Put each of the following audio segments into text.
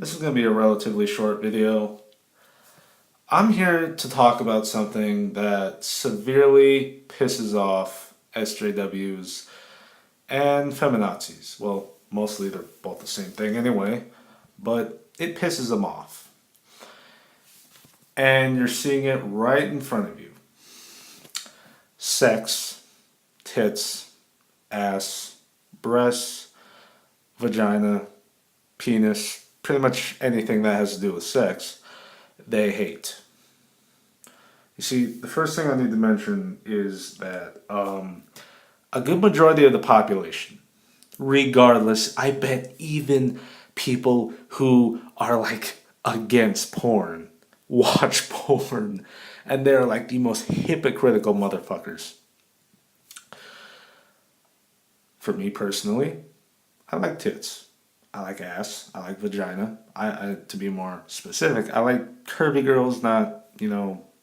This is going to be a relatively short video. I'm here to talk about something that severely pisses off SJWs and feminazis. Well, mostly they're both the same thing anyway, but it pisses them off. And you're seeing it right in front of you. Sex, tits, ass, breasts, vagina, penis, pretty much anything that has to do with sex, they hate. You see, the first thing I need to mention is that a good majority of the population, regardless, I bet even people who are like against porn, watch porn, and they're like the most hypocritical motherfuckers. For me personally, I like tits. I like ass. I like vagina. I to be more specific, I like curvy girls, not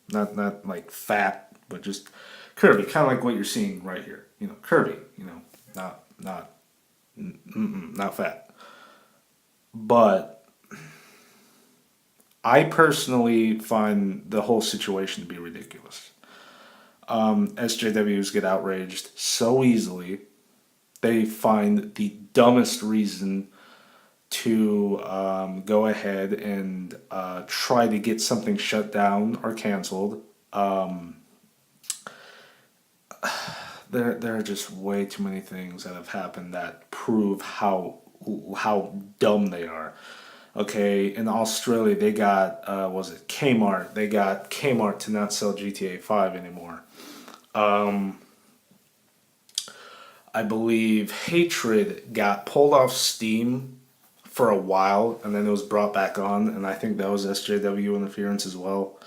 not like fat, but just curvy, kind of like what you're seeing right here. Curvy. Not fat. But I personally find the whole situation to be ridiculous. SJWs get outraged so easily. They find the dumbest reason to go ahead and try to get something shut down or canceled. There are just way too many things that have happened that prove how dumb they are. Okay, in Australia they got was it Kmart? They got Kmart to not sell GTA 5 anymore. I believe Hatred got pulled off Steam for a while, and then it was brought back on, and I think that was SJW interference as well.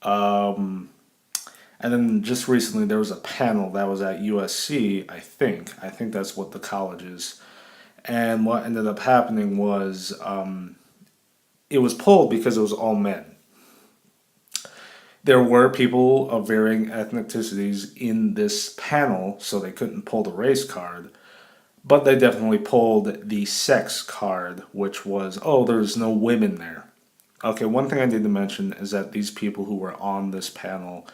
And then just recently there was a panel that was at USC, I think. I think that's what the college is. And what ended up happening was it was pulled because it was all men. There were people of varying ethnicities in this panel, so they couldn't pull the race card. But they definitely pulled the sex card, which was, oh, there's no women there. Okay, one thing I need to mention is that these people who were on this panel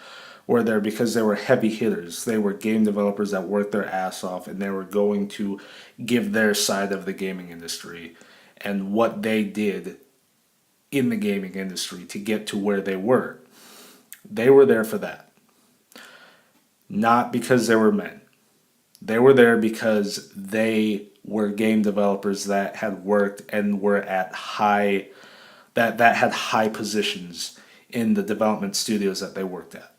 were there because they were heavy hitters. They were game developers that worked their ass off, and they were going to give their side of the gaming industry and what they did in the gaming industry to get to where they were. They were there for that. Not because they were men. They were there because they were game developers that had worked and were at that had high positions in the development studios that they worked at.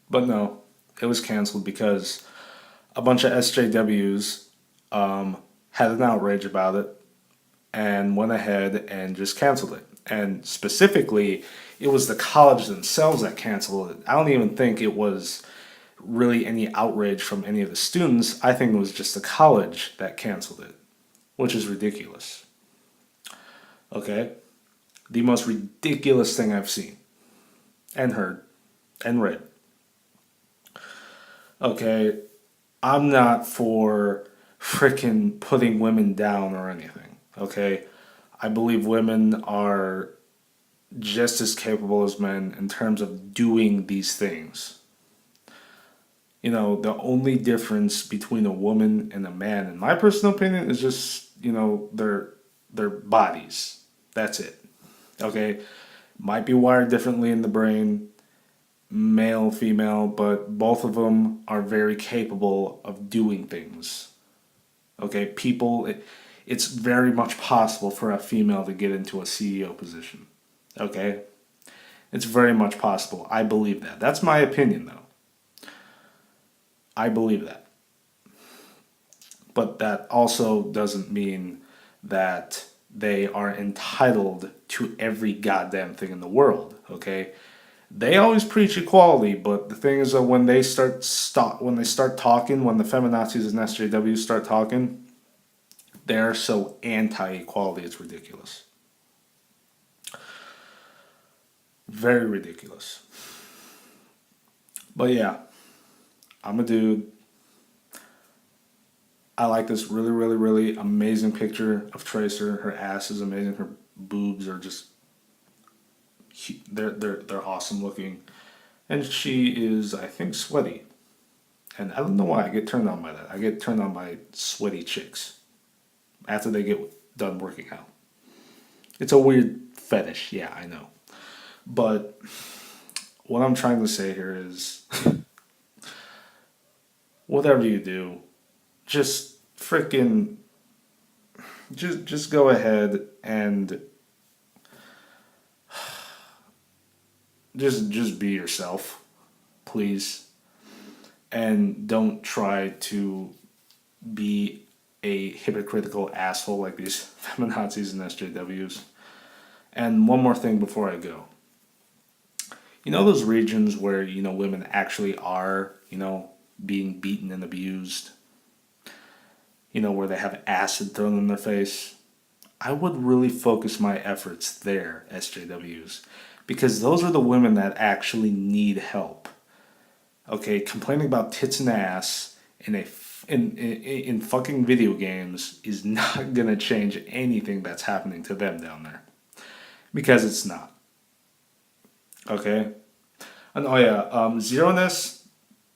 But no, it was canceled because a bunch of SJWs had an outrage about it and went ahead and just canceled it. And specifically, it was the college themselves that canceled it. I don't even think it was really any outrage from any of the students. I think it was just the college that canceled it, which is ridiculous. Okay? The most ridiculous thing I've seen and heard and read. Okay, I'm not for frickin' putting women down or anything. Okay? I believe women are just as capable as men in terms of doing these things. The only difference between a woman and a man, in my personal opinion, is just, their bodies. That's it. Okay? Might be wired differently in the brain, male, female, but both of them are very capable of doing things. Okay? It's very much possible for a female to get into a CEO position. Okay? It's very much possible. I believe that. That's my opinion, though. I believe that. But that also doesn't mean that they are entitled to every goddamn thing in the world, okay? They always preach equality, but the thing is that when they start talking, when the feminazis and SJWs start talking, they're so anti-equality, it's ridiculous. Very ridiculous. But yeah, I'm a dude. I like this really, really, really amazing picture of Tracer. Her ass is amazing. Her boobs are just they're awesome looking, and she is, I think, sweaty. And I don't know why I get turned on by that. I get turned on by sweaty chicks after they get done working out. It's a weird fetish, yeah, I know. But what I'm trying to say here is whatever you do, just freaking just go ahead and just be yourself, please. And don't try to be a hypocritical asshole like these feminazis and SJWs. And one more thing before I go. You know those regions where, women actually are, being beaten and abused? Where they have acid thrown in their face? I would really focus my efforts there, SJWs. Because those are the women that actually need help. Okay, complaining about tits and ass in fucking video games is not gonna change anything that's happening to them down there. Because it's not. Okay? And oh yeah, Zeroness,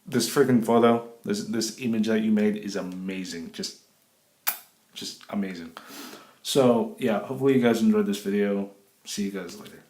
this freaking photo, this image that you made is amazing. Just amazing. So yeah, hopefully you guys enjoyed this video. See you guys later.